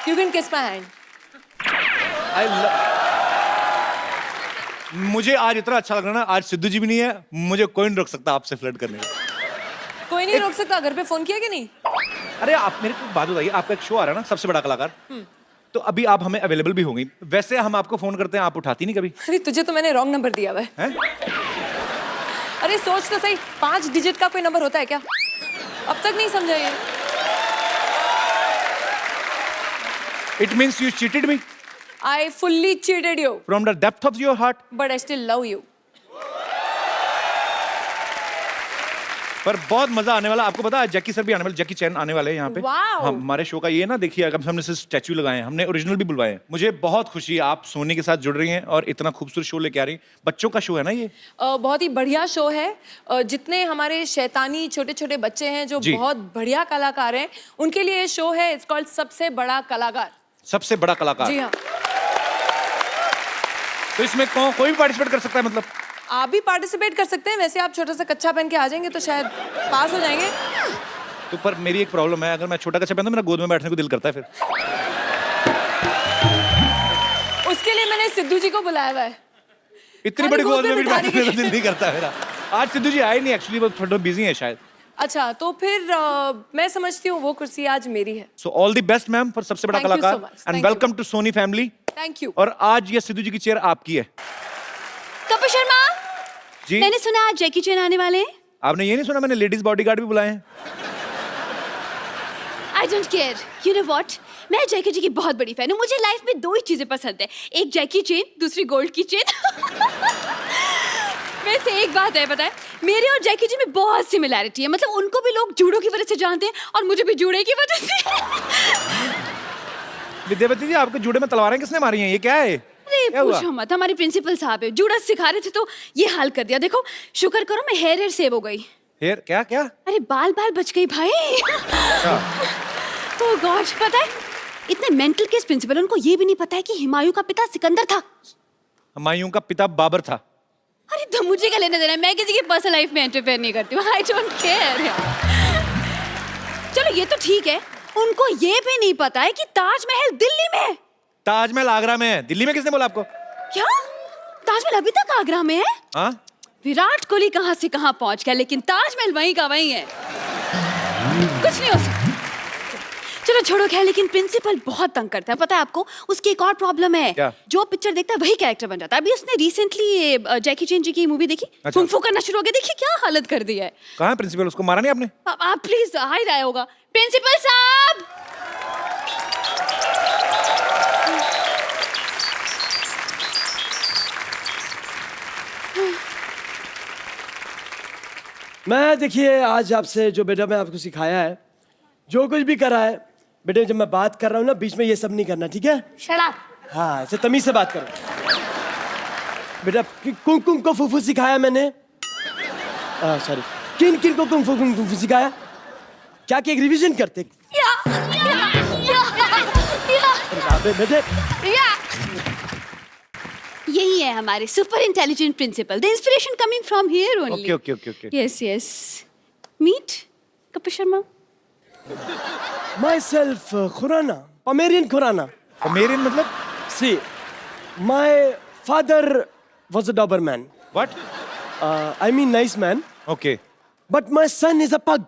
You can kiss my hand. मुझे आज इतना अच्छा लग रहा है ना, आज सिद्धू जी भी नहीं है, मुझे कोई नहीं रोक सकता आपसे फ्लर्ट करने में। कोई नहीं रोक सकता। घर पे फोन किया कि नहीं? अरे आप मेरे को बात बताइए, आपका एक शो आ रहा है ना, सबसे बड़ा कलाकार, तो अभी आप हमें अवेलेबल भी होंगी। वैसे हम आपको फोन करते हैं, आप उठाती नहीं कभी। अरे तुझे तो मैंने रॉन्ग नंबर दिया हुआ है। अरे सोच तो सही, 5 डिजिट का कोई नंबर होता है क्या? अब तक नहीं समझा ये। It means you cheated me I fully cheated you, from the depth of your heart. but I still love you. पर बहुत मजा आने वाला, आपको पता है जैकी सर भी आने वाले, जैकी चैन आने वाले हैं यहाँ पे। Wow. हमारे शो का ये ना देखिए, हमने सिर्फ स्टैचू लगाए हैं, हमने ओरिजिनल भी बुलवाए हैं। मुझे बहुत खुशी है आप सोनी के साथ जुड़ रही हैं और इतना खूबसूरत शो लेके आ रही हैं। बच्चों का शो है ना ये? बहुत ही बढ़िया शो है। जितने हमारे शैतानी छोटे छोटे बच्चे हैं जो जी। बहुत बढ़िया कलाकार हैं, उनके लिए ये शो है। इट्स कॉल्ड सबसे बड़ा कलाकार। सबसे बड़ा कलाकार। जी हाँ। तो इसमें कोई भी पार्टिसिपेट कर सकता है मतलब? आप भी पार्टिसिपेट कर सकते हैं। वैसे आप छोटा सा कच्चा पहन के आ जाएंगे तो शायद पास हो जाएंगे। तो पर मेरी एक प्रॉब्लम है, अगर मैं छोटा कच्चा पहनता हूं, मेरा गोद में बैठने को दिल करता है फिर। उसके लिए मैंने सिद्धू जी को बुलाया हुआ है। इतनी बड़ी गोद में भी बैठने को दिल नहीं करता मेरा। आज सिद्धू जी आए नहीं, एक्चुअली वो थोड़ा बिजी है शायद। अच्छा, तो फिर मैं समझती हूँ वो कुर्सी आज मेरी है। So all the best ma'am for सबसे बड़ा Thank you so कलाकार much. And Thank welcome to Sony family. Thank you. और आज ये सिद्धू जी की चेयर आपकी है। कपिल शर्मा जी मैंने सुना आज जैकी चैन आने वाले हैं। आपने ये नहीं सुना मैंने लेडीज बॉडीगार्ड भी बुलाए हैं? I don't care, you know what, मैं जैकी जी की बहुत बड़ी फैन हूँ। मुझे लाइफ में 2 ही चीजें पसंद है, एक जैकी चेन, दूसरी गोल्ड की चेन। वैसे एक बात है, पता है मेरे और जैकी जी में बहुत सिमिलैरिटी है। मतलब उनको भी लोग जूडो की वजह से जानते हैं और मुझे भी जूडे की वजह से। विद्यावती जी आपके जूड़े में तलवारें किसने मारी हैं? ये क्या है? अरे क्या हुआ? पूछो मत, हमारे प्रिंसिपल साहब है, जूडा सिखा रहे थे तो ये हाल कर दिया। देखो शुक्र करो मैं हेयर सेव हो गई। हेयर क्या क्या? अरे बाल बच गई भाई। ओह गॉड, पता है इतने मेंटल केस प्रिंसिपल, उनको ये भी नहीं पता है कि हुमायूं का पिता सिकंदर था। हुमायूं का पिता बाबर था। अरे तो मुझे क्या लेना देना है, मैं किसी की पर्सनल लाइफ में इंटरफेयर नहीं करती हूँ। I don't care. चलो ये तो ठीक है, उनको ये भी नहीं पता है कि ताजमहल दिल्ली में है। ताजमहल आगरा में है, दिल्ली में किसने बोला आपको? क्या ताजमहल अभी तक आगरा में है? हाँ? विराट कोहली कहाँ से कहाँ पहुंच गया, लेकिन ताजमहल वहीं का वहीं है। कुछ नहीं हो सकता। चलो छोड़ो खैर, लेकिन प्रिंसिपल बहुत तंग करता है, पता है आपको। उसकी एक और प्रॉब्लम है। क्या? जो पिक्चर देखता है वही कैरेक्टर बन जाता है। अभी उसने रिसेंटली जैकी चैन जी की मूवी देखी, अच्छा। कुंग फू करना शुरू हो गया। देखिए क्या हालत कर दी है। कहाँ है प्रिंसिपल? उसको मारा नहीं आपने? आप प्लीज आ ही रहा होगा। प्रिंसिपल साहब, मैं देखिए आज आपसे जो बेटा मैं आपको सिखाया है, जो कुछ भी करा है बेटे, जब मैं बात कर रहा हूँ ना बीच में ये सब नहीं करना, ठीक है? Shut up. हाँ, ऐसे तमीज से बात करो बेटा। कुंग कुंग को फूफू सिखाया मैंने। सॉरी, किन किन को कुंग फूफू सिखाया? क्या कि एक रिवीजन करते? बेटे यही है हमारे super intelligent principal. The inspiration coming from here only. Okay. Yes yes. Meet Kapil Sharma. Myself Khurana, Pomeranian Khurana. Pomeranian मतलब? See my father was a Doberman. What? I mean nice man, okay. but my son is a pug.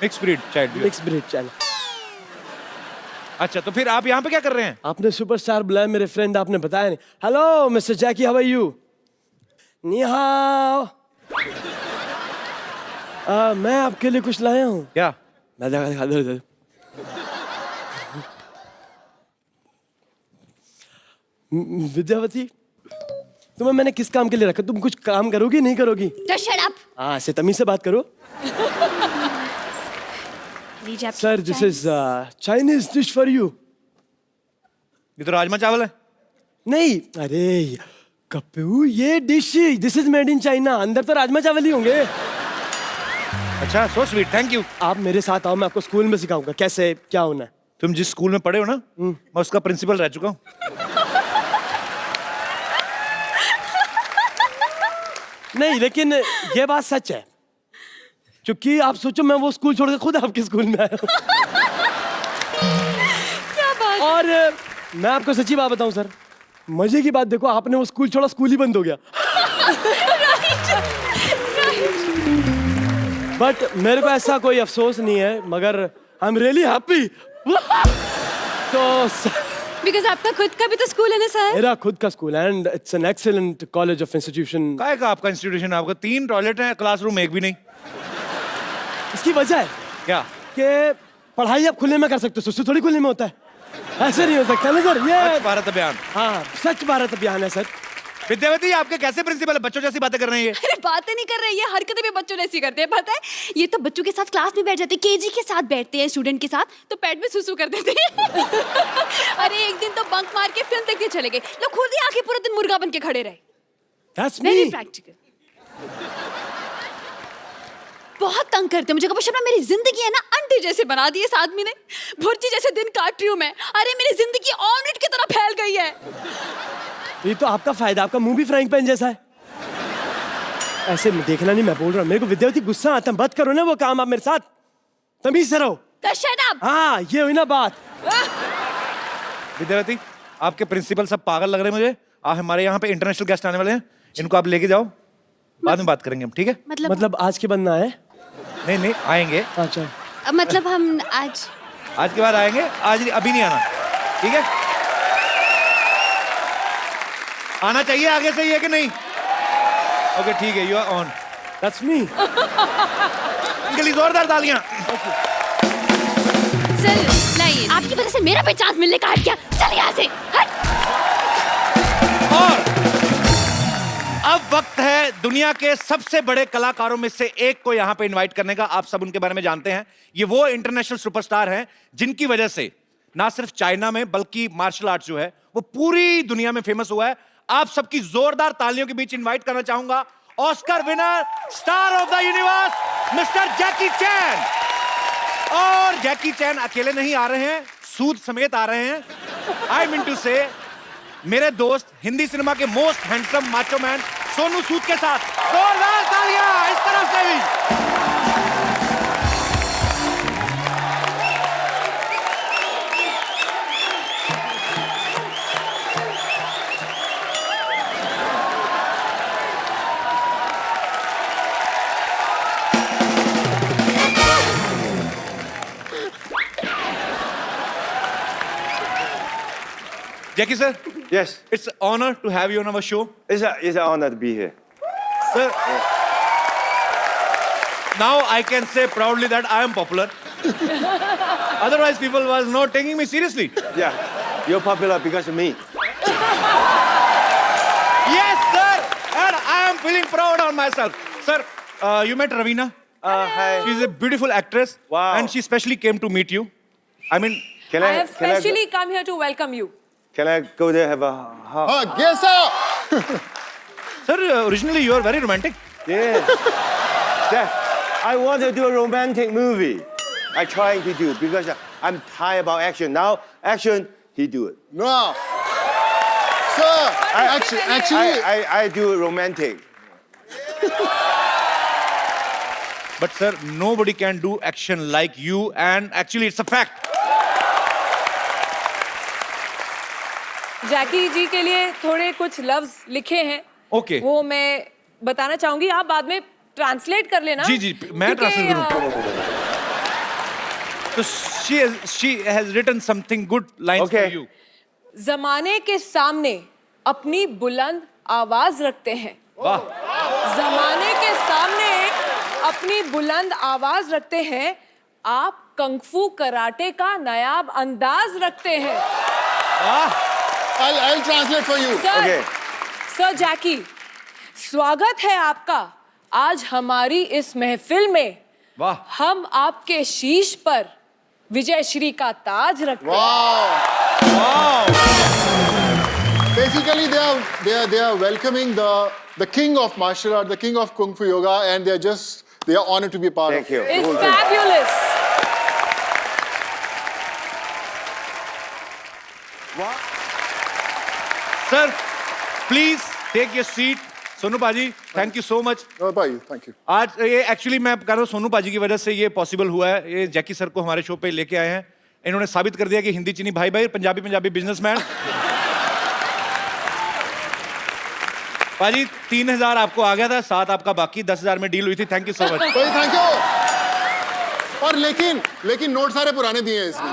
Mix breed child. Mixed breed child. अच्छा, तो फिर आप यहाँ पे क्या कर रहे हैं? आपने सुपरस्टार बुलाया मेरे फ्रेंड, आपने बताया नहीं। Hello mister Jackie, how are you? नी हाओ। मैं आपके लिए कुछ लाया हूँ। क्या? विद्यावती, तुम्हें मैंने किस काम के लिए रखा? तुम कुछ काम करोगी नहीं करोगी? Just shut up. हाँ, ऐसे तमीज से बात करो। लीजिए आप। Sir, this is Chinese dish for you. ये तो राजमा चावल है। नहीं, अरे कप्पू, ये dish this is made in China, अंदर तो राजमा चावल ही होंगे। अच्छा, सो स्वीट, थैंक यू। आप मेरे साथ आओ, मैं आपको स्कूल में सिखाऊंगा कैसे क्या होना है। तुम जिस स्कूल में पढ़े हो ना, मैं उसका प्रिंसिपल रह चुका हूँ। नहीं, लेकिन ये बात सच है, क्योंकि आप सोचो मैं वो स्कूल छोड़ के खुद आपके स्कूल में आया हूँ। क्या बात और मैं आपको सच्ची बात बताऊं सर, मजे की बात देखो, आपने वो स्कूल छोड़ा, स्कूल ही बंद हो गया। बट मेरे को ऐसा कोई अफसोस नहीं है, मगर आई एम रियली हैप्पी। तो बिकॉज आपका खुद का भी तो स्कूल है ना सर। मेरा खुद का स्कूल है and it's an excellent college of institution. काय का आपका इंस्टीट्यूशन? आपका 3 टॉयलेट है, क्लासरूम एक भी नहीं। इसकी वजह है क्या? कि पढ़ाई आप खुले में कर सकते हो, सुसु थोड़ी खुले में होता है, ऐसे नहीं हो सकता ना सर। ये स्वच्छ भारत अभियान। हाँ, स्वच्छ भारत अभियान है सर। विद्यावती, आपके कैसे प्रिंसिपल बच्चों जैसी बातें कर रहे हैं ये? अरे बातें नहीं कर रहे, ये हरकतें भी बच्चों जैसी करते हैं, पता है? ये तो बच्चों के साथ क्लास में बैठ जाते हैं, केजी के साथ बैठते हैं स्टूडेंट के साथ, तो पेट में सुसु कर देते हैं। अरे एक दिन तो बंक मार के फिल्म देखने चले गए, लोग खुद ही आके पूरा दिन मुर्गा बन के खड़े रहे। That's very me. प्रैक्टिकल। बहुत तंग करते हैं मुझे। कभी शर्मा, मेरी जिंदगी है ना अंडे जैसे बना दी इस आदमी ने, भुर्जी जैसे दिन काट रही हूँ मैं। अरे मेरी जिंदगी ऑमलेट की तरह फैल गई है। ये तो आपका फायदा, आपका मुंह भी फ्राइंग पैन जैसा है। ऐसे देखना नहीं, मैं बोल रहा हूँ, मेरे को विद्यावती गुस्सा आता है, मत करो ना वो काम आप मेरे साथ, तमीज से रहो। तो शट अप। हाँ, ये हुई ना बात। विद्यावती, आपके प्रिंसिपल सब पागल लग रहे हैं मुझे। हमारे यहाँ पे इंटरनेशनल गेस्ट आने वाले हैं, इनको आप लेके जाओ, बाद में बात करेंगे हम, ठीक है? मतलब आज के बंद ना है? नहीं नहीं, आएंगे। अच्छा, मतलब हम आज के बाद आएंगे, आज अभी नहीं आना, ठीक है? आना चाहिए आगे से, ये कि नहीं? ओके ठीक है, you are on. That's me. इनके लिए जोरदार तालियां। सर लाइए, आपकी वजह से मेरा भी चांस मिलने का हट गया। चल यहाँ से हट। और अब वक्त है दुनिया के सबसे बड़े कलाकारों में से एक को यहाँ पे इनवाइट करने का। आप सब उनके बारे में जानते हैं, ये वो इंटरनेशनल सुपरस्टार हैं जिनकी वजह से ना सिर्फ चाइना में बल्कि मार्शल आर्ट जो है वो पूरी दुनिया में फेमस हुआ है। आप सबकी जोरदार तालियों के बीच इनवाइट करना चाहूंगा Oscar winner, star of the universe, mister Jackie Chan. और जैकी चैन अकेले नहीं आ रहे हैं, सूद समेत आ रहे हैं। आई मीन टू से मेरे दोस्त हिंदी सिनेमा के most handsome macho man Sonu Sood के साथ। जोरदार तालियां इस तरफ से भी। Jackie sir, Yes, it's an honor to have you on our show. it's an honor to be here. Sir, now I can say proudly that I am popular. Otherwise, people was not taking me seriously. Yeah, you're popular because of me. Yes, sir, and I am feeling proud on myself. Sir, you met Ravina. Hi. She's a beautiful actress. Wow. And she specially came to meet you. I mean, Can I have specially come here to welcome you. Can I go there have a hug? Guess out! sir, originally you are very romantic. Yeah. Dad, I want to do a romantic movie. I trying to do because I'm tired about action. Now action, he do it. No. Sir, actually, I do romantic. But sir, nobody can do action like you, and actually it's a fact. जैकी जी के लिए थोड़े कुछ लफ्ज लिखे हैं। Okay. वो मैं बताना चाहूंगी, आप बाद में ट्रांसलेट कर लेना। जी जी, मैं ट्रांसलेट करूँ। तो she has written something good lines Okay. for you. जमाने के सामने अपनी बुलंद आवाज रखते हैं। वाह। जमाने के सामने अपनी बुलंद आवाज रखते हैं। आप कंगफू कराटे का नायाब अंदाज रखते हैं। वाह। I'll translate for you. Sir, Okay. Sir Jackie, स्वागत है आपका आज हमारी इस महफिल में। वाह। हम आपके शीश पर विजय श्री का ताज रखते हैं। Wow. Wow. Basically, they are welcoming the king of martial art, the king of kung fu yoga, and they are honored to be a part Thank of you. it. It's fabulous. Sir, please take your seat. Sonu पाजी, thank you so much. Oh, bye. Thank you. आज ये actually मैं कह रहा हूँ सोनू पाजी की वजह से ये पॉसिबल हुआ है। ये जैकी सर को हमारे शो पे लेके आए हैं। इन्होंने साबित कर दिया कि हिंदी चीनी भाई भाई, पंजाबी पंजाबी बिजनेसमैन। पाजी 3000 आपको आ गया था, 7 आपका बाकी, 10,000 में डील हुई थी। Thank you so much. भाई थैंक यू। और लेकिन नोट सारे पुराने दिए हैं इसमें।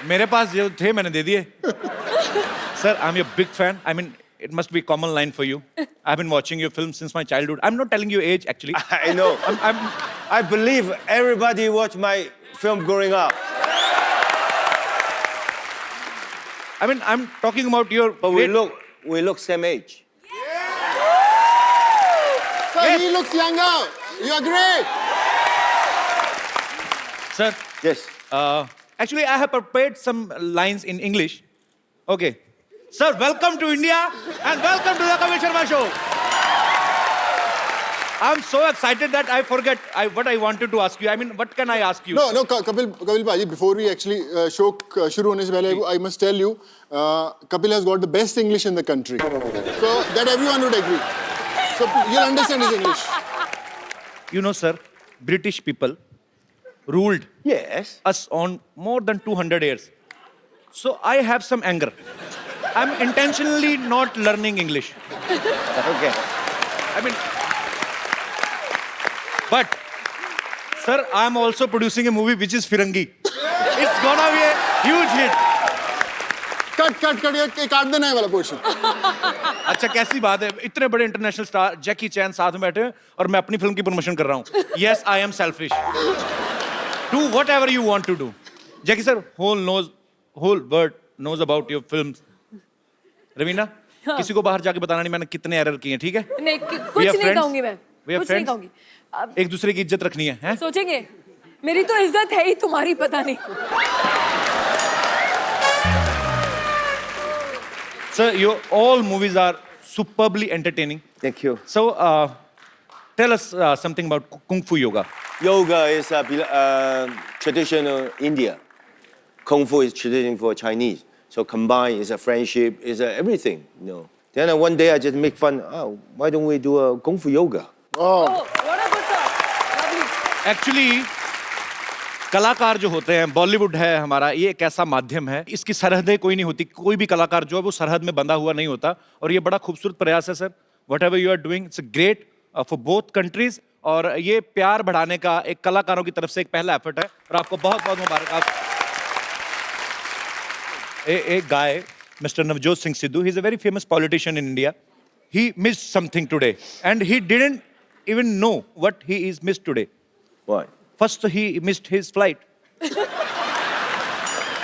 मेरे पास जो थे मैंने दे दिए। Sir, I am your big fan. I mean, it must be a common line for you. I've been watching your films since my childhood. I'm not telling you age, actually. I know. I believe everybody watched my film growing up. I mean, I'm talking about your. But we look same age. Sir, he looks younger. You are great. Sir, Yes. actually, I have prepared some lines in English. Okay. Sir, welcome to India and welcome to the Kapil Sharma Show. I'm so excited that I forget what I wanted to ask you. I mean, what can I ask you? No, Kapil Bhaji, before we actually show shuru hone se pehle, I must tell you, Kapil has got the best English in the country. So that everyone would agree. So you'll understand his English. You know, sir, British people ruled Yes. us on more than 200 years. So I have some anger. I'm intentionally not learning English. Okay. I mean, but, sir, I'm also producing a movie which is Firangi. It's gonna be a huge hit. Cut, ये काट देना है वाला portion. अच्छा, कैसी बात है, इतने बड़े इंटरनेशनल स्टार जैकी चैन साथ में बैठे हैं और मैं अपनी फिल्म की प्रमोशन कर रहा हूँ। Yes, I am selfish. Do whatever you want to do. Jackie sir, whole world knows about your films. Raveena, किसी को बाहर जाके बताना नहीं मैंने कितने एरर किए हैं, ठीक है? नहीं, कुछ नहीं कहूंगी मैं। कुछ नहीं कहूंगी। अब एक दूसरे की इज्जत रखनी है, हैं? सोचेंगे, मेरी तो इज्जत है ही, तुम्हारी पता नहीं। Sir, your all movies are superbly entertaining. Thank you. So, tell us something about Kung Fu Yoga. Yoga is traditional India. Kung Fu is traditional for Chinese. So combined is a friendship, is a everything, you know. Then one day I just make fun. Oh, why don't we do a Kung Fu yoga? Oh, what a good thought. Lovely. Actually, कलाकार जो होते हैं, बॉलीवुड है हमारा, ये एक ऐसा माध्यम है, इसकी सरहदें कोई नहीं होती, कोई भी कलाकार जो है वो सरहद में बंधा हुआ नहीं होता, और ये बड़ा खूबसूरत प्रयास है sir. Whatever you are doing, it's great for both countries, और ये प्यार बढ़ाने का एक कलाकारों की तरफ से एक पहला एफर्ट है, और आपको बहुत बहुत मुबारक। A guy, Mr. Navjot Singh Sidhu, he's a very famous politician in India. He missed something today, and he didn't even know what he is missed today. What? First, he missed his flight.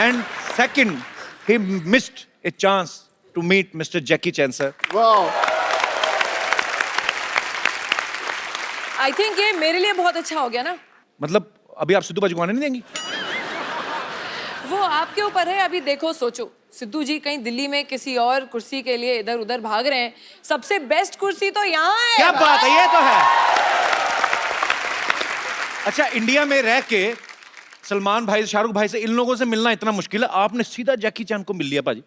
And second, he missed a chance to meet Mr. Jackie Chan, sir. Wow. I think ये मेरे लिए बहुत अच्छा हो गया ना। मतलब अभी आप सिद्धू बाजी को आने नहीं देंगी? वो आपके ऊपर है, अभी देखो सोचो, सिद्धू जी कहीं दिल्ली में किसी और कुर्सी के लिए इधर उधर भाग रहे हैं, सबसे बेस्ट कुर्सी तो यहाँ है। क्या बात है, ये तो है। अच्छा, इंडिया में रह के सलमान भाई, शाहरुख भाई से, इन लोगों से मिलना इतना मुश्किल है, आपने सीधा जैकी चैन को मिल लिया पाजी।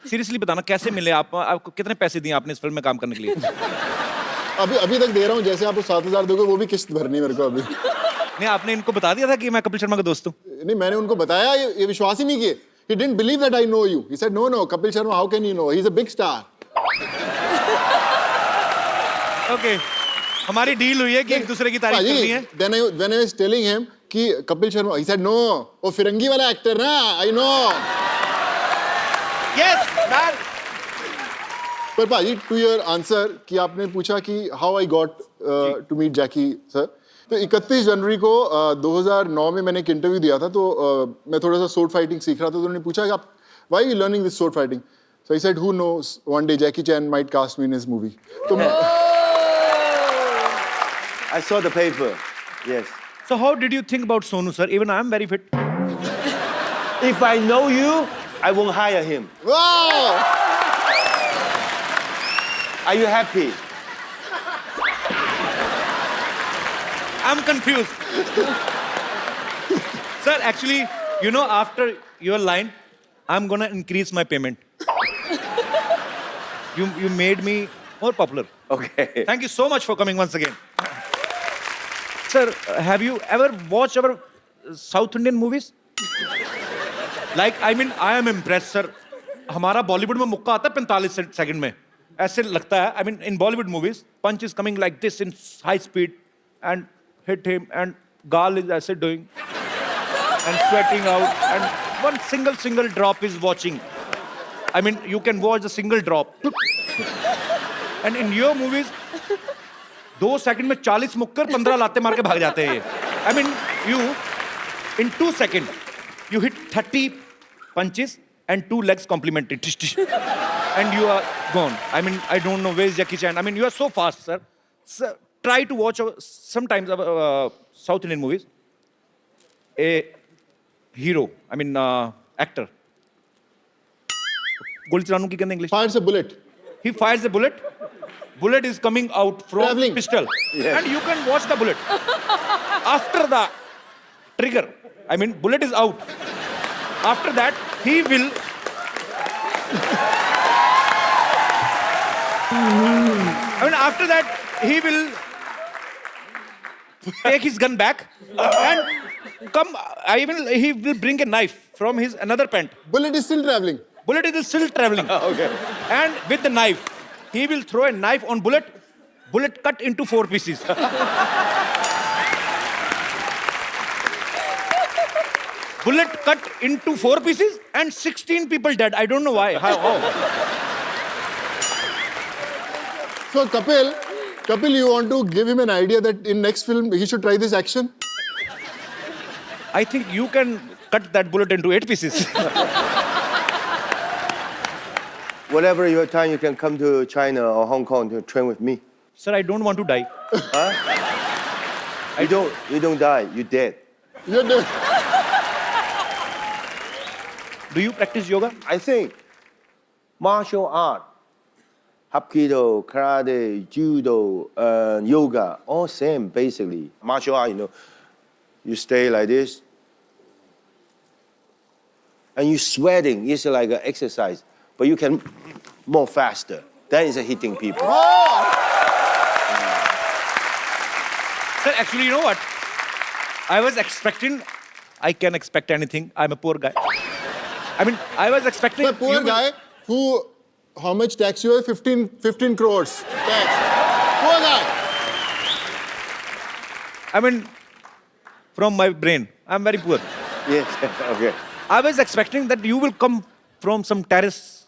सीरियसली बताना, कैसे मिले आप? आपको कितने पैसे दिए आपने इस फिल्म में काम करने के लिए? अभी तक दे रहा हूँ, जैसे आप 7,000 दोगे वो भी किस्त भरनी मेरे को अभी। नहीं, आपने इनको बता दिया था कि मैं कपिल शर्मा का दोस्त हूँ? नहीं, मैंने उनको बताया, ये विश्वास ही नहीं किए। He didn't believe that I know you. He said, no, Kapil Sharma, how can you know? He's a big star. Okay. हमारी डील हुई है कि एक दूसरे की तारीफ करनी है। When I was telling him कि Kapil Sharma, he said, no, वो फिरंगी वाला एक्टर ना, I know. Yes, man. पर भाजी, to your answer कि आपने पूछा कि how I got to meet Jackie sir, तो 31 जनवरी को 2009 में मैंने एक इंटरव्यू दिया था, तो मैं थोड़ा सा sword fighting सीख रहा था, तो उन्होंने पूछा कि आप why are you learning this sword fighting? So I said, who knows, one day Jackie Chan might cast me in his movie. तो I saw the paper. Yes. So how did you think about Sonu, sir? Even I am very fit. If I know you, I won't hire him. wow! Are you happy? I'm confused. Sir, actually, you know, after your line, I'm gonna increase my payment. You made me more popular. Okay. Thank you so much for coming once again. Sir, have you ever watched our south Indian movies? Like I mean I am impress sir. हमारा बॉलीवुड में मुक्का आता है 45 second में, ऐसे लगता है. I mean in Bollywood movies punch is coming like this in high speed and hit him and गाल इज ऐसे doing and sweating out and one single drop is watching. I mean you can watch a single drop and in your movies 2 second में 40 मुक्कर 15 लाते मार के भाग जाते हैं ये. I mean you in 2 seconds you hit 30 punches and 2 legs complementary tish, tish, and you are gone. I mean I don't know where is Jackie Chan. I mean you are so fast sir. Sir, try to watch sometimes South Indian movies. A hero, I mean actor. गोली चलाने की कहते हैं English. Fires a bullet. He fires a bullet. Bullet is coming out from Traveling. pistol, Yes. and you can watch the bullet. After the trigger, I mean bullet is out. After that, he will. I mean after that, he will take his gun back and come. I mean he will bring a knife from his another pant. Bullet is still traveling. Bullet is still traveling. Okay. And with the knife, he will throw a knife on bullet. Bullet cut into 4 pieces. Bullet cut into 4 pieces and 16 people dead. I don't know why. How? So Kapil, you want to give him an idea that in next film he should try this action? I think you can cut that bullet into 8 pieces. Whatever your time, you can come to China or Hong Kong to train with me. Sir, I don't want to die. You don't die. You're dead. You're doing. Do you practice yoga? I think martial art, Hapkido, karate, judo, yoga, all same basically. Martial art, you stay like this, and you sweating. It's like an exercise, but you can more faster. That is a hitting people. Sir, actually, you know what? I was expecting, I can expect anything. I'm a poor guy. I mean, I was expecting... The poor you will- guy who, how much tax you have? 15 crores tax. Poor guy. I mean, from my brain, I'm very poor. Yes, okay. I was expecting that you will come from some terrace,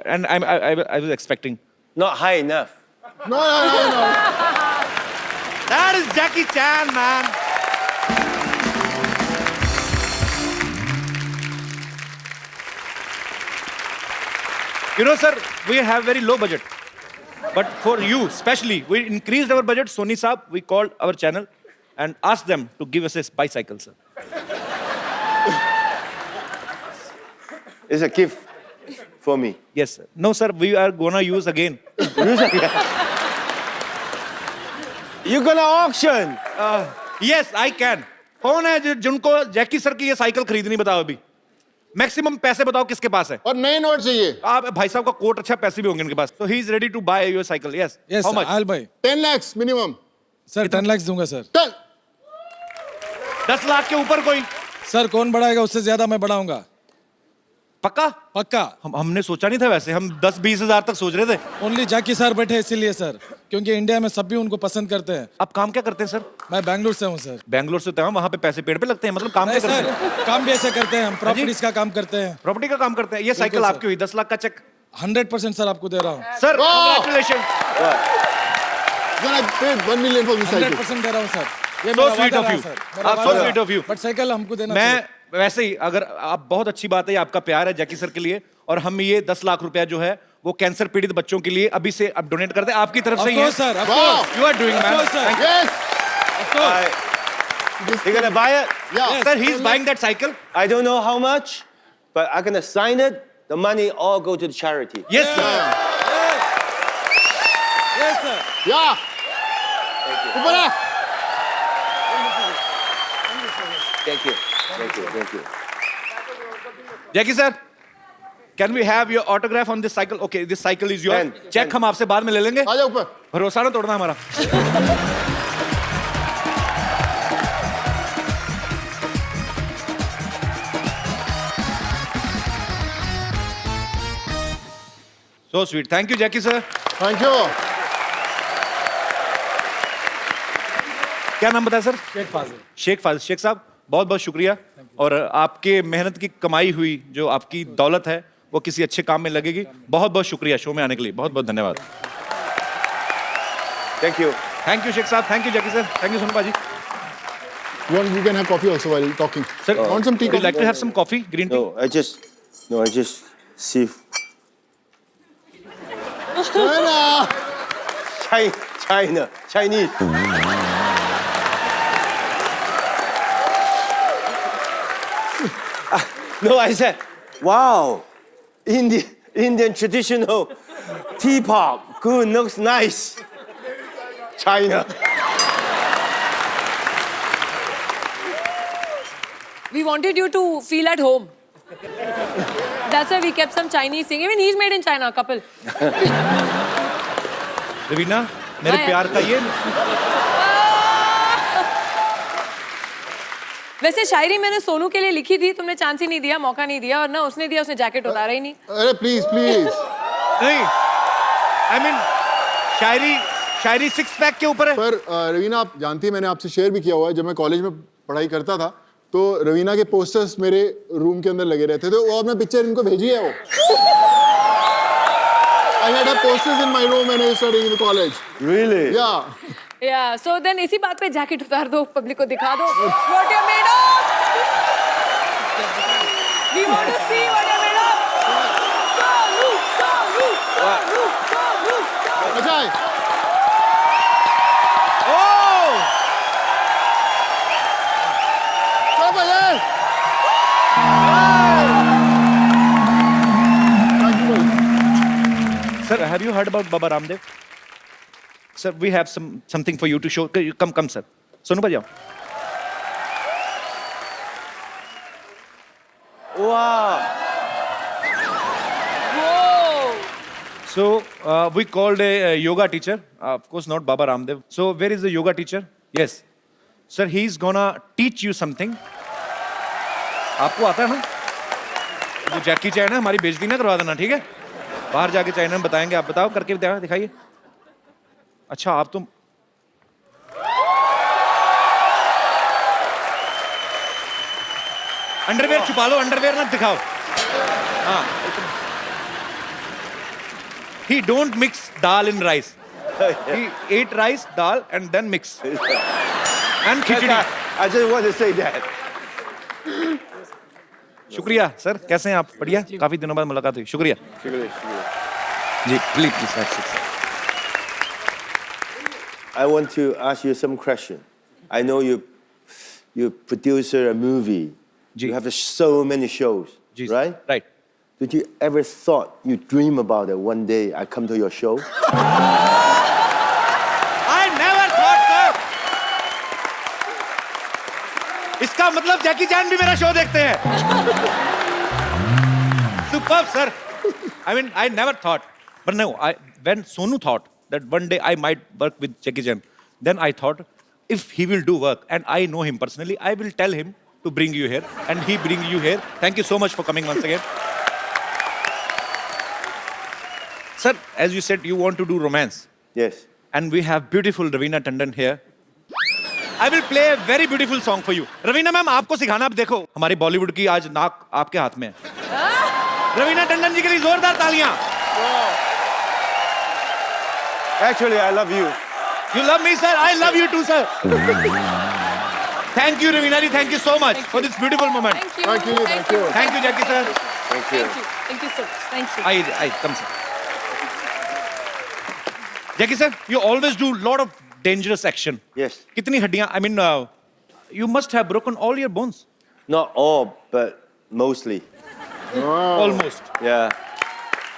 and I was expecting. Not high enough. No. That is Jackie Chan, man. You know, sir, we have very low budget. But for you, especially, we increased our budget. Sony Saab, we called our channel and asked them to give us a bicycle, sir. It's a gift for me. Yes, sir. No, sir, we are gonna use again. You're gonna auction. Yes, I can. कौन है जिनको Jackie sir की ये cycle खरीदनी बताओ अभी? Maximum पैसे बताओ किसके पास है? और नए नोट चाहिए. आप भाई साहब का कोट अच्छा, पैसे भी होंगे इनके पास. So he is ready to buy your cycle. Yes. Yes, How much? I'll buy. 10 lakhs minimum. Sir 10 lakh दूंगा सर. 10. 10 लाख के ऊपर कोई? सर कौन बढ़ाएगा, उससे ज्यादा मैं बढ़ाऊंगा. पक्का? पक्का. हमने सोचा नहीं था वैसे, हम 10-20 हजार तक सोच रहे थे. ओनली जैकी सर बैठे इसीलिए सर, क्योंकि इंडिया में सब भी उनको पसंद करते हैं. आप काम क्या करते हैं सर? मैं बैंगलोर से हूँ सर. बैंगलोर से तो वहाँ पे पैसे पेड़ पे लगते हैं, मतलब काम नहीं क्या करते हैं? सर, काम भी ऐसे करते हैं हम, प्रॉपर्टीज का काम करते हैं. प्रॉपर्टी का काम करते हैं. ये साइकिल सर. आपकी हुई 10 लाख का चेक. 100% सर आपको दे रहा हूँ. Sir Wow! congratulations. Then I paid 1 million for this cycle. 100% दे रहा हूँ सर. ये So मेरा sweet वादा of रहा you. सर. मेरा आप so वादा sweet रहा. of you. बट साइकिल हमको देना मैं चाहिए. वैसे ही, अगर आप बहुत अच्छी बात है, आपका प्यार है जैकी सर के लिए, और हम ये 10 लाख रुपया जो है वो कैंसर पीड़ित बच्चों के लिए अभी से अब डोनेट करते हैं आपकी तरफ से ही है. Of course, sir. Of Wow! course. You are doing, man. Of course, sir. Thank you. Yes. Of course. You're gonna buy it? Yeah. Sir, he is buying that cycle. I don't know how much, but I'm gonna sign it. The money all go to the charity. Yes, sir. Yes, sir. Yeah. ऊपर आ. Thank you. Jackie sir, can we have your autograph on this cycle? Okay, this cycle is yours. Pen. Check हम आपसे बाद में ले लेंगे. आ जाओ ऊपर. भरोसा ना तोड़ना हमारा. So sweet. Thank you, Jackie sir. Thank you. क्या नाम बताया सर? शेख फाजिल। शेख फाजिल। शेख साहब बहुत बहुत शुक्रिया, और आपके मेहनत की कमाई हुई जो आपकी दौलत है वो किसी अच्छे काम में लगेगी। बहुत बहुत शुक्रिया शो में आने के लिए, बहुत बहुत धन्यवाद। Thank you. Thank you Sheikh sahab, thank you Jackie sir, thank you Sonu बाजी। You can have coffee also while talking. Sir, want some tea? would you like to have some coffee, green tea? No, I just see China. Chinese. No, I said, wow, Indian traditional teapot, good, looks nice. China. We wanted you to feel at home. That's why we kept some Chinese thing. Even he's made in China, couple. Raveena, मेरे हाँ, प्यार का ये वैसे शायरी मैंने सोनू के लिए लिखी थी, तुमने चांस ही नहीं दिया, मौका नहीं दिया, और ना उसने दिया, उसने जैकेट उतारा ही नहीं। अरे प्लीज प्लीज। नहीं, I mean, Shayari six pack के ऊपर है। पर रवीना, आप जानती है मैंने आपसे शेयर भी किया हुआ है, जब मैं कॉलेज में पढ़ाई करता था तो रवीना के पोस्टर्स मेरे रूम के अंदर लगे रहते थे, और मैं पिक्चर इनको भेजी है वो। I had have posters in my room when I was studying in the college. Really? Yeah. Yeah, so then इसी बात पे जैकेट उतार दो, पब्लिक को दिखा दो what you're made of. We want to see what you're made of. Soonu. अच्छा है। ओह! चलो भैया। Thank you भाई। Sir, have you heard about Baba Ramdev? Sir, we have something for you to show. Come, sir. Sonu भाई आओ। Wow. Whoa. So we called a yoga teacher, of course not Baba Ramdev. So where is the yoga teacher? Yes, sir, he's gonna teach you something. आपको आता है ना? जो जैकी चैन है हमारी बेइज्जती ना करवा देना, ठीक है? बाहर जाके चाइना में बताएंगे, आप बताओ करके दिखाइए। अच्छा आप तो अंडरवेयर छुपा लो, अंडरवेयर ना दिखाओ। हाँ, he don't mix dal in rice. He ate rice, dal, and then mix. And khichdi. I just want to say that. शुक्रिया सर, कैसे हैं आप? बढ़िया, काफी दिनों बाद मुलाकात हुई, शुक्रिया जी। Please I want to ask you some question. I know you producer a movie. Ji. You have so many shows, जी right? Right. Did you ever thought you dream about it one day I come to your show? I never thought, sir. इसका मतलब जैकी चैन भी मेरा show देखते हैं। Superb, sir. I mean, I never thought, but no, when Sonu thought that one day I might work with Jackie Chan, then I thought, if he will do work, and I know him personally, I will tell him to bring you here, and he bring you here. Thank you so much for coming once again. Sir, as you said, you want to do romance. Yes. And we have beautiful Raveena Tandon here. I will play a very beautiful song for you. Raveena ma'am, आपको सिखाना, आप देखो हमारी बॉलीवुड की आज नाक आपके हाथ में है। रवीना टंडन जी के लिए जोरदार तालियां। Actually, I love you. You love me, sir. I love you too, sir. Thank you, Raveena ji. Thank you so much for this beautiful moment. Thank you. Thank you. Thank you. Thank you, Jackie sir. Thank you. Thank you. Thank you so much. Thank you. Come sir. Jackie sir, you always do lot of dangerous action. Yes. कितनी हड्डियां? I mean, you must have broken all your bones. Not all, but mostly. Almost. Yeah.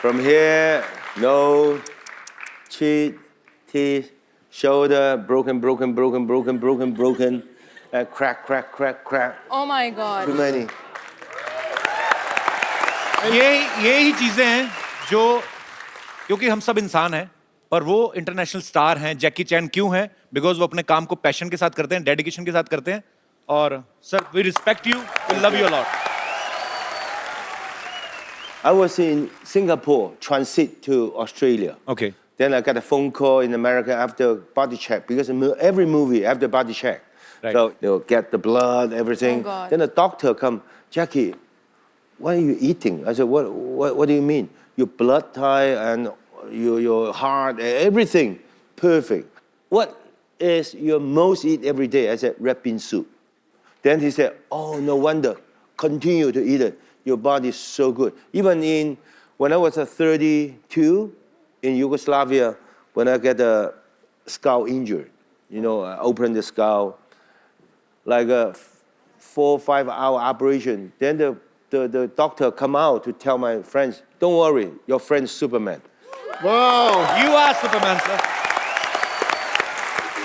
From here, nose, cheek, teeth, shoulder, broken. Crack. Oh my God. Too many. ये ही चीजें हैं जो, क्योंकि हम सब इंसान हैं, पर वो इंटरनेशनल स्टार हैं। जैकी चैन क्यों हैं? बिकॉज वो अपने काम को पैशन के साथ करते हैं, डेडिकेशन के साथ करते हैं। और sir, we respect you, we love you a lot. I was in Singapore, transit to Australia. Okay. Then I got a phone call in America after body check because every movie after body check. Right. So they'll get the blood, everything. Oh, God. Then the doctor come, Jackie, what are you eating? I said, what do you mean? Your blood type and your heart, everything perfect. What is your most eat every day? I said, red bean soup. Then he said, oh, no wonder. Continue to eat it. Your body is so good. Even when I was 32 in Yugoslavia, when I get a skull injury, I opened the skull, like a 4 or 5 hour operation. Then the doctor come out to tell my friends, don't worry, your friend's Superman. Wow. You are Superman, sir.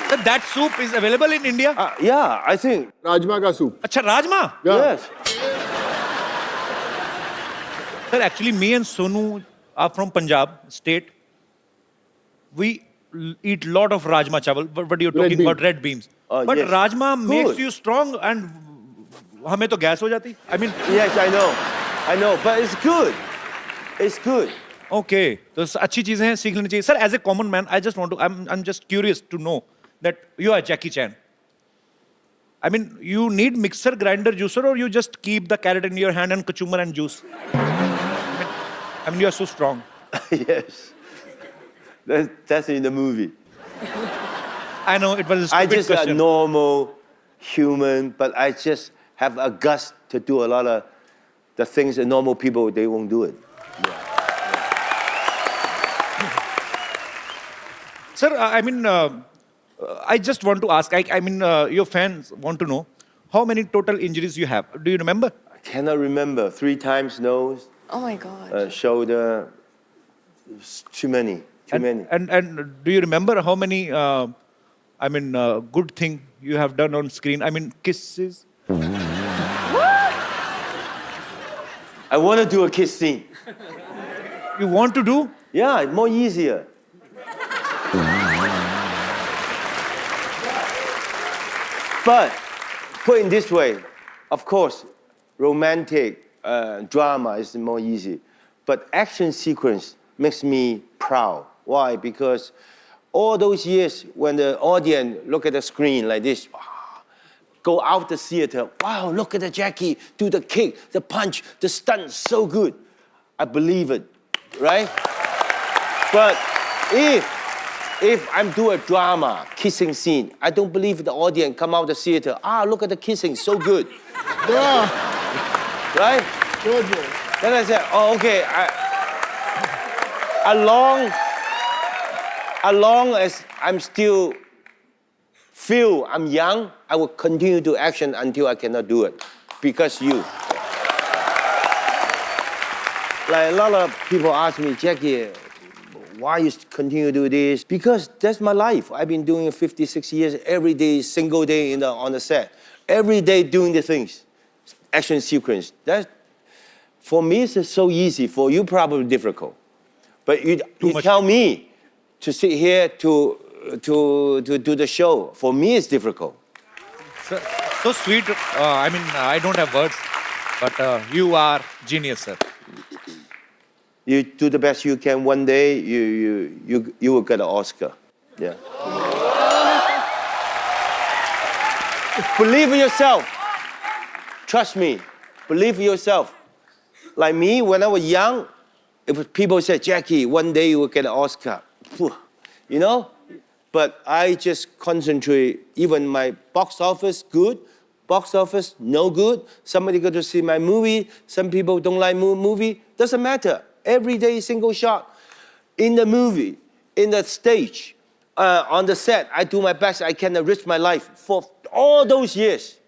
Sir, that soup is available in India? Yeah, I think. Rajma ka soup. Acha, Rajma? Yeah. Yes. Sir, actually, me and Sonu are from Punjab state. We eat lot of Rajma chawal, but you're talking bean. about red beans. But Yes. Rajma makes Good. you strong and हमें तो gas हो जाती. I mean, Yes, I know, but it's good. It's good. okay. तो अच्छी चीजें हैं, सीख लेनी चाहिए. Sir, as a common man, I'm just curious to know that you are Jackie Chan. I mean, you need mixer, grinder, juicer, or you just keep the carrot in your hand and cucumber and juice. I mean, you are so strong. Yes. That's in the movie. I know it was a I stupid just a question. normal human, but I just have a guts to do a lot of the things that normal people, they won't do it. Sir, I mean, I just want to ask, I mean, your fans want to know how many total injuries you have. Do you remember? I cannot remember. 3 times nose, Oh my God. shoulder. It's too many. Too many. And do you remember how many, good thing you have done on screen? I mean, kisses? I want to do a kiss scene. You want to do? Yeah, it's more easier. But put in this way, of course, romantic drama is more easy. But action sequence makes me proud. Why? Because all those years when the audience look at the screen like this, go out the theater, wow, look at the Jackie, do the kick, the punch, the stunt, so good. I believe it, right? But if I'm doing a drama, kissing scene, I don't believe the audience come out the theater, look at the kissing, so good. Yeah. Right? Good. Then I said, okay, as long as I'm still feel I'm young, I will continue to action until I cannot do it because you. Like a lot of people ask me, Jackie, why you continue to do this? Because that's my life. I've been doing it 56 years, every day, single day on the set. Every day doing the things, action sequence. That, for me, it's so easy. For you, probably difficult. But you tell me to sit here to do the show. For me, it's difficult. Sir, so sweet. I don't have words, but you are genius, sir. You do the best you can. One day, you will get an Oscar. Yeah. Believe in yourself. Trust me. Believe in yourself. Like me, when I was young, if people said, Jackie, one day you will get an Oscar. You know? But I just concentrate. Even my box office, good. Box office, no good. Somebody go to see my movie. Some people don't like movie. Doesn't matter. Every day, single shot. In the movie, in the stage, on the set, I do my best. I can enrich my life for all those years.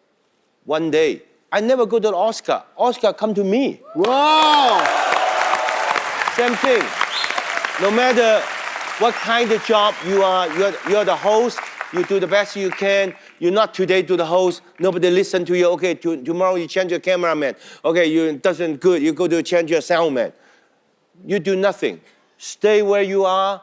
One day, I never go to the Oscar. Oscar come to me. Wow. Same thing. No matter what kind of job you are, you're the host. You do the best you can. You're not today to the host. Nobody listen to you. Okay, tomorrow you change your cameraman. Okay, you doesn't good. You go to change your soundman. You do nothing. Stay where you are.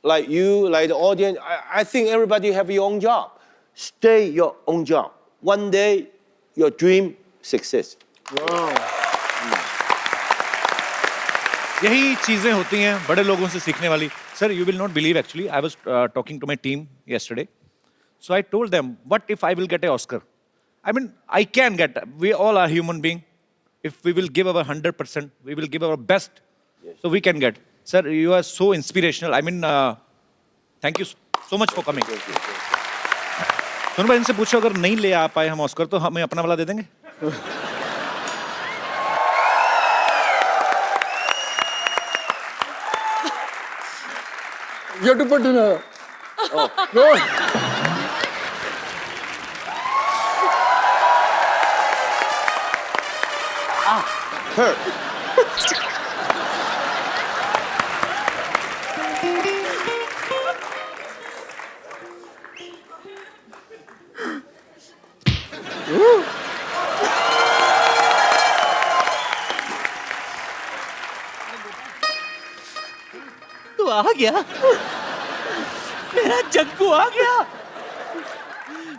Like you, like the audience. I think everybody have your own job. Stay your own job. One day, your dream success. Wow. यही चीजें होती हैं बड़े लोगों से सीखने वाली. Sir, you will not believe actually. I was talking to my team yesterday. So I told them, what if I will get an Oscar? I mean, I can get. We all are human being. If we will give our 100%, we will give our best. So we can get. Sir, you are so inspirational. I mean, thank you so much for coming. Sonu भाई इनसे पूछो अगर नहीं ले आ पाए हम Oscar तो हमें अपना वाला दे देंगे. You have to put in a. Oh. No. Hurt. तू आ गया, मेरा जग्गू आ गया.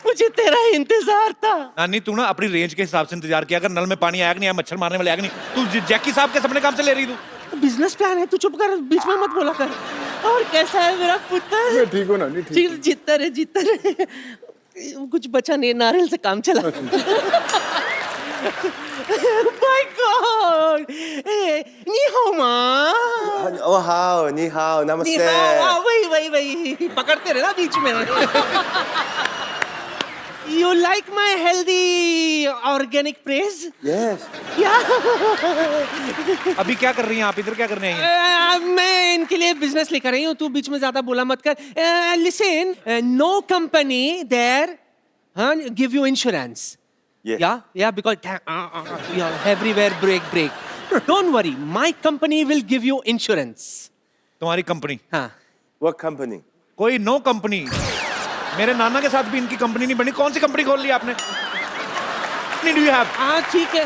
मुझे तेरा इंतजार था. नानी तू ना अपनी रेंज के हिसाब से इंतजार किया अगर नल में पानी आया कि नहीं आया मच्छर मारने वाले आया कि नहीं. तू जैकी साहब के सपने काम से ले रही तू. बिजनेस प्लान है, तू चुप कर, बीच में मत बोला कर. और कैसा है मेरा पुत्र? मैं ठीक हूँ ना, नहीं ठीक हूँ. जीतता रहे, जीतता रहे. कुछ बचा नहीं, नारियल से काम चला. My God. नी हाओ माँ. Oh, how? Ni hao. Knee Namaste. हाओ. वही पकड़ते रहे ना बीच में. You like my healthy organic praise? Yes. Yeah. अभी क्या कर रही हैं आप इधर क्या करने आई हैं? मैं इनके लिए बिजनेस लेकर आई हूँ. तू बीच में ज्यादा बोला मत कर. Listen, no company there give you insurance. Yeah. Yeah, because everywhere break. Don't worry, my company will give you insurance. तुम्हारी कंपनी? हाँ. What company? कोई नो कंपनी. मेरे नाना के साथ भी इनकी कंपनी नहीं बनी. कौन सी कंपनी खोल ली आपने? Do you have? हाँ ठीक है.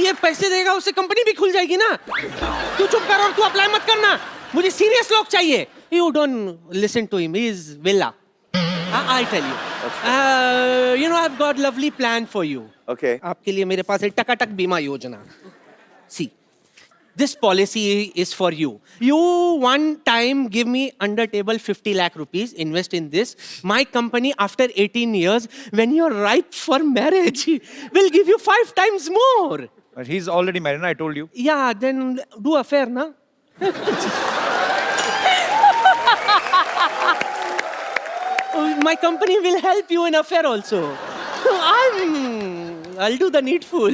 ये पैसे देगा उससे कंपनी भी खुल जाएगी ना. तू चुप कर और तू अप्लाई मत करना. मुझे सीरियस लोग चाहिए. You don't listen to him. He is villa. I tell you. You know I've got lovely plan for you. Okay. आपके लिए मेरे पास है टकाटक बीमा योजना. See, this policy is for you. You one time give me under table 50 lakh rupees, invest in this. My company after 18 years, when you're ripe for marriage, will give you 5 times more. But he's already married, I told you. Yeah, then do affair, na? My company will help you in affair also. I'll do the needful.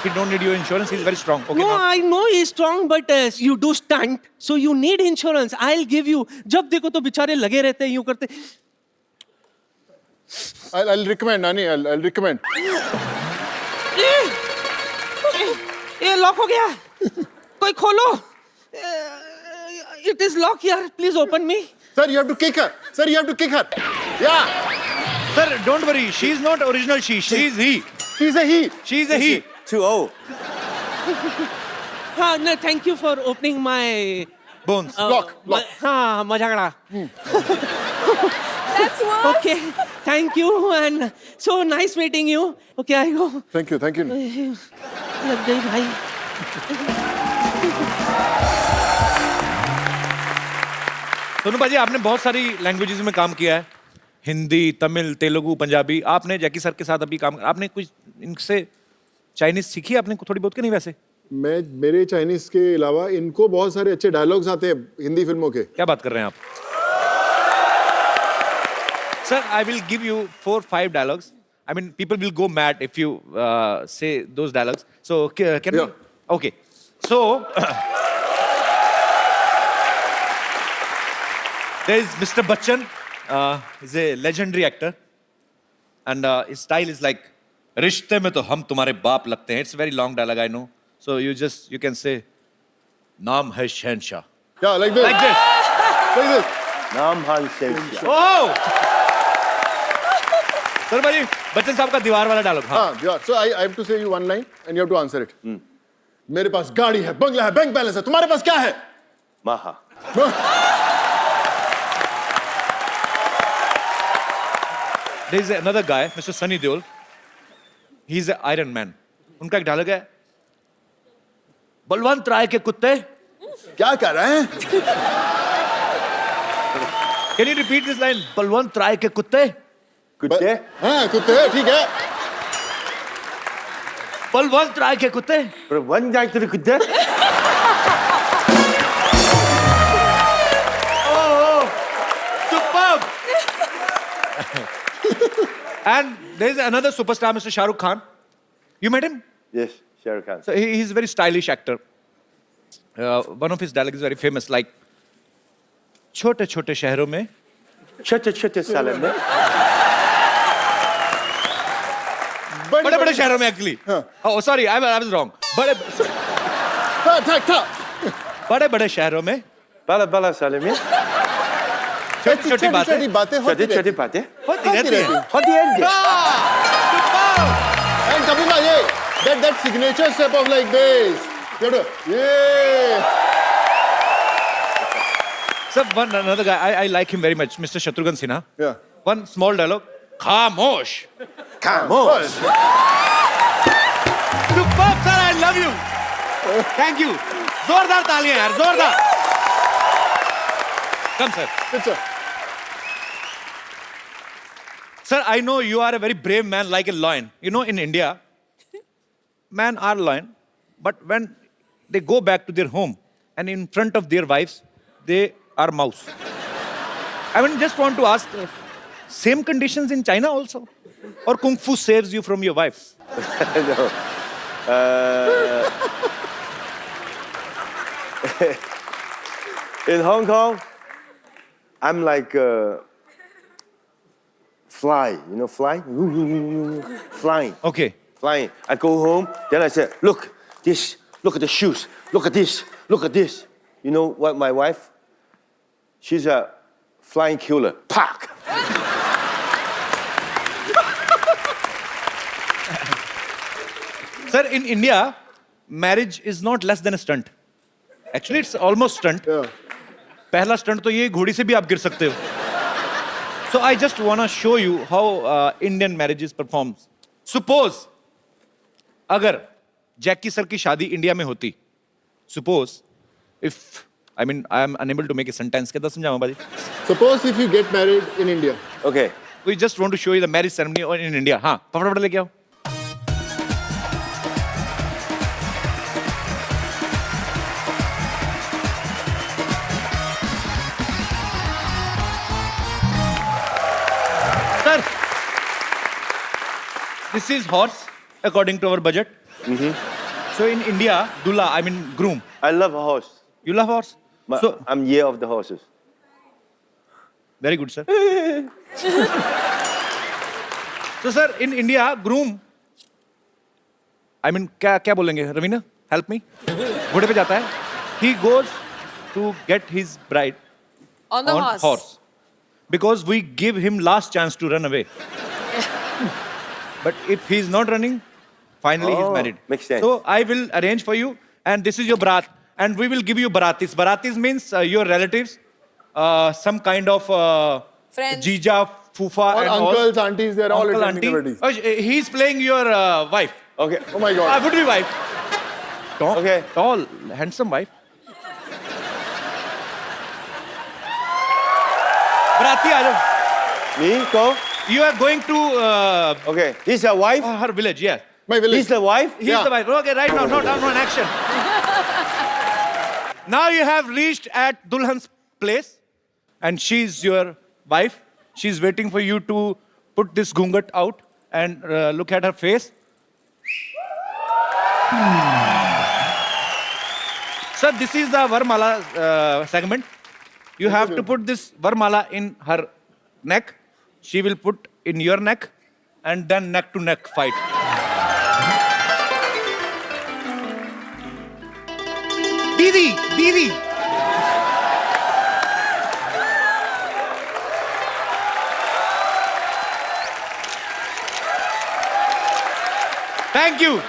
He don't need your insurance, he's very strong. Okay, No, now. I know he's strong, but you do stunt, so you need insurance. I'll give you. जब देखो तो बेचारे लगे रहते हैं यूं करते. I'll recommend, Nani. I'll recommend. ये लॉक हो गया. कोई खोलो. It is locked here. Please open me. Sir, you have to kick her. Sir, you have to kick her. Yeah. Sir, don't worry, she's not original she, she's he. She's a he. She's a he. 2-0. No, thank you for opening my Bones. Lock. हाँ मजागड़ा. That's what. Okay, thank you and so nice meeting you. Okay, I go. Thank you. Thank you. लग गई भाई. सोनू भाजी आपने बहुत सारी languages में काम किया है. हिंदी, तमिल, तेलुगु, पंजाबी. आपने जैकी सर के साथ अभी काम आपने कुछ इनसे चाइनीज सीखी आपने थोड़ी बहुत कि नहीं वैसे? मेरे चाइनीज के अलावा इनको बहुत सारे अच्छे डायलॉग्स आते हैं हिंदी फिल्मों के. क्या बात कर रहे हैं आप? Sir I will give you 4-5 dialogues. I mean people will go mad if you say those dialogues. So can we? Okay. So there is Mr. Bachchan. He's a legendary actor, and his style is like, "रिश्ते में तो हम तुम्हारे बाप लगते हैं." It's a very long dialogue, I know. So you can say, "नाम है शहनशाह." Yeah, like this. Like this. Like this. Nam Han Sheng. Oh! Sir भाई बच्चन साहब का दीवार वाला डायलॉग. हाँ. Yeah. So I have to say you one line and you have to answer it. मेरे पास गाड़ी है, बंगला है, बैंक बैलेंस है. तुम्हारे पास क्या है? Maha. There is another guy, Mr. Sunny Deol. He's an Iron Man. उनका एक डायलॉग है, बलवंत राय के कुत्ते. क्या कर रहे हैं? Can you repeat this line? Balwant राय के कुत्ते. कुत्ते? हाँ कुत्ते ठीक है. बलवंत राय के कुत्ते. But one guy to the kutte? Superb. And there is another superstar, Mr. Shah Rukh Khan. You met him? Yes, Shah Rukh Khan. So he's a very stylish actor. One of his dialogues is very famous, like छोटे छोटे शहरों में छोटे सालन में बड़े बड़े शहरों में actually. Oh sorry, I was wrong. बड़े बड़े शहरों में बाला सालन में छोटी छोटी बातें छोटी बातें होती रहती हैं. होती है. And कभी ना ये that signature step of like this. Yeah. Sir, another guy, I like him very much, Mr. Shatrughan Sinha. Yeah. One small dialogue. Khamosh. Khamosh. Superb, sir, I love you. Thank you. जोरदार तालियां यार, जोरदार. Come, sir. Good, sir. Sir, I know you are a very brave man, like a lion. You know, in India, men are lion, but when they go back to their home and in front of their wives, they are mouse. I mean, just want to ask, same conditions in China also? Or Kung Fu saves you from your wife? No. In Hong Kong, I'm like fly. You know, fly? Flying. Okay. Flying. I go home, then I say, look, this, look at the shoes, look at this, look at this. You know what my wife? She's a flying killer. Pack! Sir, in India, marriage is not less than a stunt. Actually, it's almost stunt. Yeah. पहला stunt तो ये घोड़ी से भी आप गिर सकते हो. So I just wanna show you how Indian marriages performs. Suppose अगर जैकी सर की शादी इंडिया में होती, suppose if I mean I am unable to make a sentence, कैसे समझाऊँ बाजी? Suppose if you get married in India. Okay. We just want to show you the marriage ceremony in India. हाँ, फटाफट लेके आओ. Sir, this is horse according to our budget. So in India, Dula, I mean groom. I love a horse. You love horse? So I'm year of the horses. very good, sir. So sir, in India, groom. I mean, क्या बोलेंगे? Ravina, help me. घोड़े पे जाता है. He goes to get his bride On the on horse. Because we give him last chance to run away. But if he's not running, finally he's Oh, married. makes sense. So I will arrange for you, and this is your barat, and we will give you baratis. Baratis means your relatives, some kind of Friends. jija, fufa, All and uncles, aunties, they're all uncle, attending auntie. the weddings. Oh, he's playing your wife. Okay. Oh my God. Would be wife. Tall, Okay. tall, handsome wife. Barati, aa jao. Me, go. You are going to Okay. This is a wife. her village, yes. My village. This is the wife. He's Yeah. the wife. Okay, right now, not on action. Now you have reached at Dulhan's place, and she's your wife. She's waiting for you to put this gungat out and look at her face. Sir, this is the Varmala segment. You have to put this Varmala in her neck. She will put in your neck, and then neck to neck fight. Didi, Didi. Thank you.